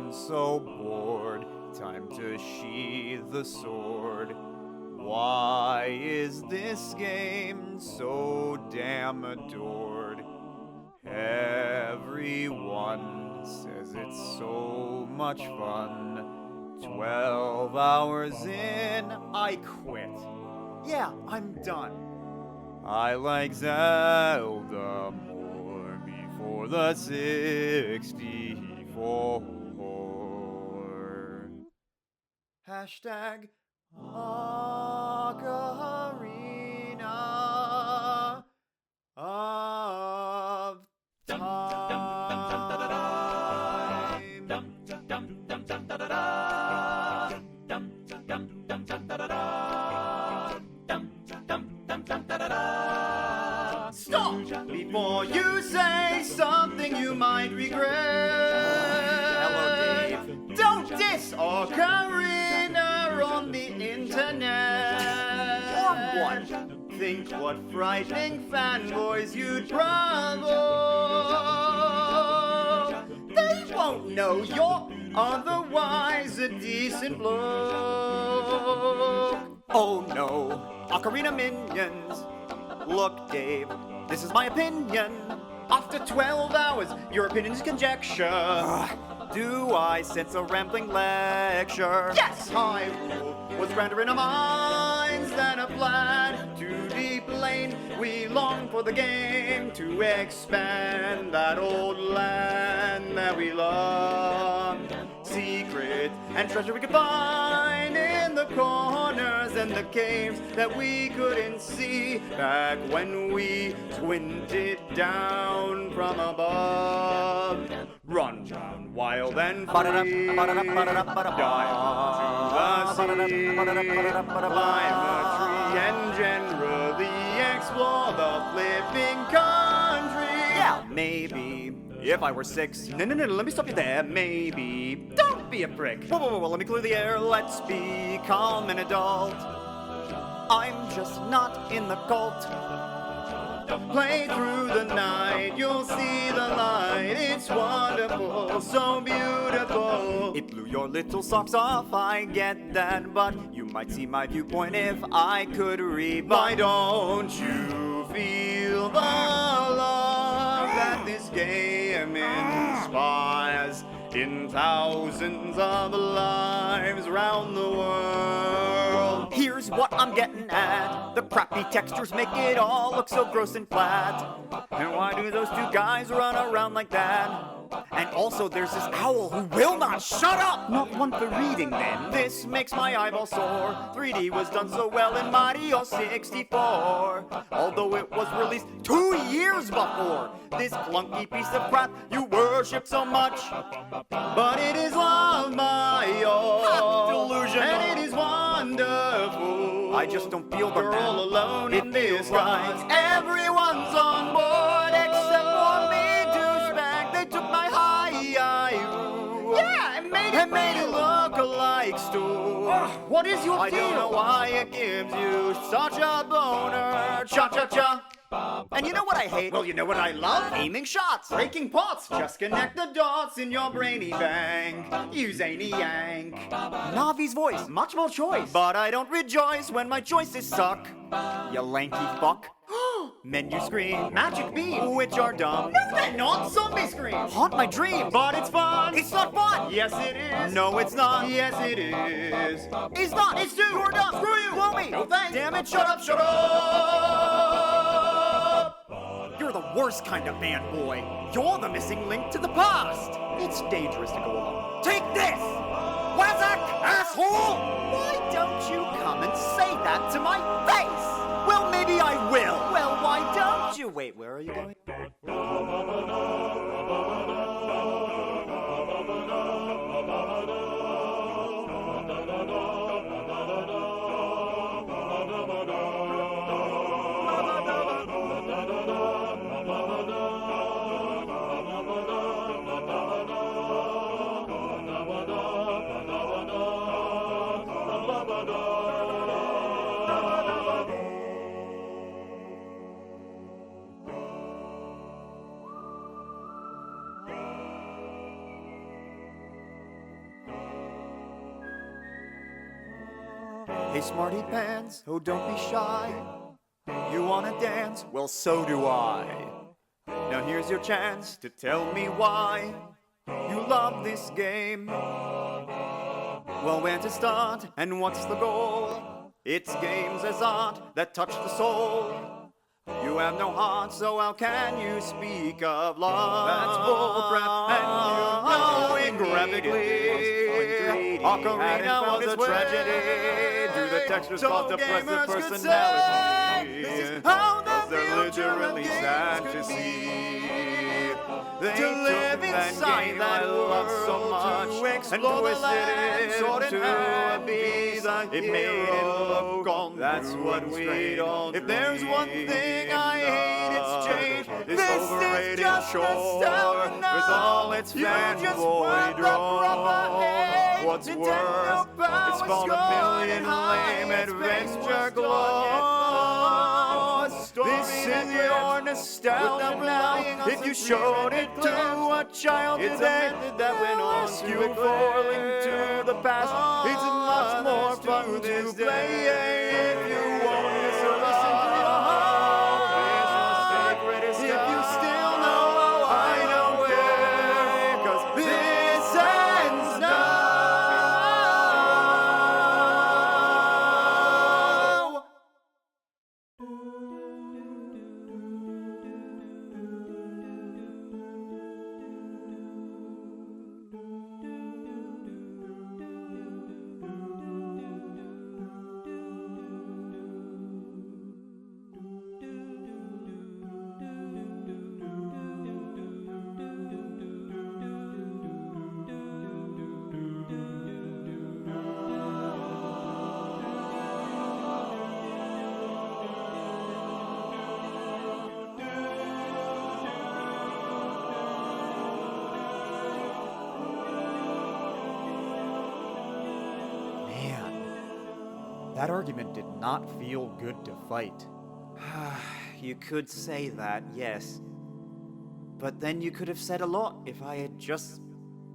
grown so bored, time to sheathe the sword. Why is this game so damn adored? Everyone says it's so much fun. 12 hours in, I quit. Yeah, I'm done. I like Zelda more before the 64. Hashtag Ocarina of Time. Stop before you say something you might regret. Hello, Dave. Don't diss Ocarina on the internet. Or what? Think what frightening fanboys you'd provoke. They won't know you're otherwise a decent bloke. Oh no, Ocarina minions. Look, Dave, this is my opinion. After 12 hours, your opinion is conjecture. Do I sense a rambling lecture? Yes, Hyrule was grander in our minds than a plan. To deep lane, we long for the game to expand that old land that we love. Secret and treasure we could find in the corners and the caves that we couldn't see back when we squinted down from above. Run wild and free, dive into the sea, climb a tree and generally explore the flipping country. Yeah, maybe. If I were 6, no, let me stop you there, maybe. Don't be a prick. Whoa, let me clear the air, let's be calm and adult. I'm just not in the cult. Play through the night, you'll see the light. It's wonderful, so beautiful. It blew your little socks off, I get that, but you might see my viewpoint if I could read. Why don't you feel the love that this game inspires in thousands of lives around the world? Here's what I'm getting at. The crappy textures make it all look so gross and flat. And why do those two guys run around like that? And also there's this owl who will not shut up! Not one for reading then. This makes my eyeball sore. 3D was done so well in Mario 64. Although it was released 2 years before. This clunky piece of crap you worship so much. But it is loved by all. Delusion. And it is wonderful. I just don't feel the You're all alone in this life. Everyone's on board except for me, douchebag. They took my Hyrule. Yeah, and made it look like stew. What is your deal? I don't know why it gives you such a boner. Cha-cha-cha. And you know what I hate? Well, you know what I love? Aiming shots, breaking pots. Just connect the dots in your brainy bank. You zany yank. Navi's voice, much more choice. But I don't rejoice when my choices suck. You lanky fuck. Menu screen, magic beam, which are dumb. No, they're not. Zombie scream, haunt my dream. But it's fun. It's not fun. Yes, it is. No, it's not. Yes, it is. It's not. It's too. You're dumb. Screw you. Blow me. No thanks. Damn it. Shut up. Shut up. You're the worst kind of fanboy. You're the missing link to the past. It's dangerous to go alone. Take this. Wazak, asshole. Why don't you come and say that to my face? Well, maybe I will. Well, why don't you? Wait, where are you going? Hey, smarty pants, oh, don't be shy. You wanna dance? Well, so do I. Now here's your chance to tell me why you love this game. Well, where to start and what's the goal? It's games as art that touch the soul. You have no heart, so how can you speak of love? That's bullcrap, and you know it graphically. Ocarina was a tragedy. Do the textures cause depressive personality? They're literally sad to see. They to live inside that love so much and twisted it into a beast. It made it look on. That's what we don't. If there's one thing I hate, it's change. This overrated chore with all its fanboy draw. What's worse, it's spawned a million lame adventure glow. This is your nostalgia now. If you showed it to a child today, that went on you falling to the past. It's much more fun to play if you want to listen to your heart. If you still know, I don't care, 'cause this ends now. That argument did not feel good to fight. You could say that, yes. But then you could have said a lot if I had just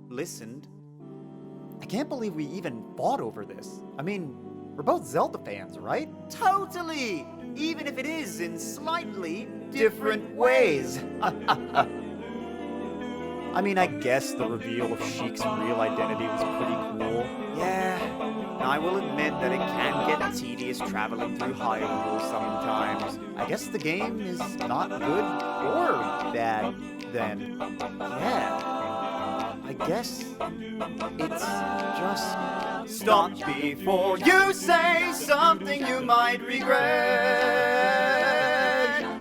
listened. I can't believe we even fought over this. I mean, we're both Zelda fans, right? Totally! Even if it is in slightly different ways. I mean, I guess the reveal of Sheik's real identity was pretty cool. Yeah, I will admit that it can get tedious traveling through Hyrule sometimes. I guess the game is not good or bad, then. Yeah, I guess it's just... Stop before you say something you might regret.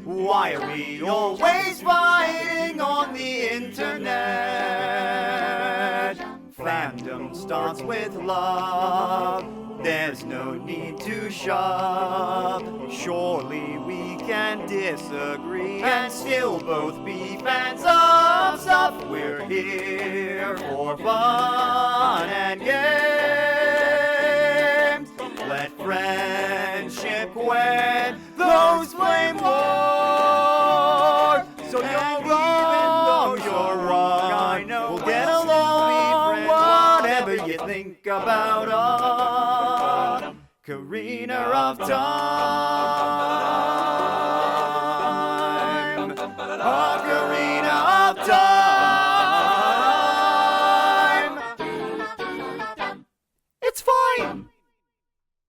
Why are we always fighting on the internet? Fandom starts with love. There's no need to shove. Surely we can disagree and still both be fans of stuff. We're here for fun and games. Let friendship quench those flame wars. So you're wrong, you're wrong. I know we'll get along. Whatever you think about Ocarina of Time. Ocarina of Time.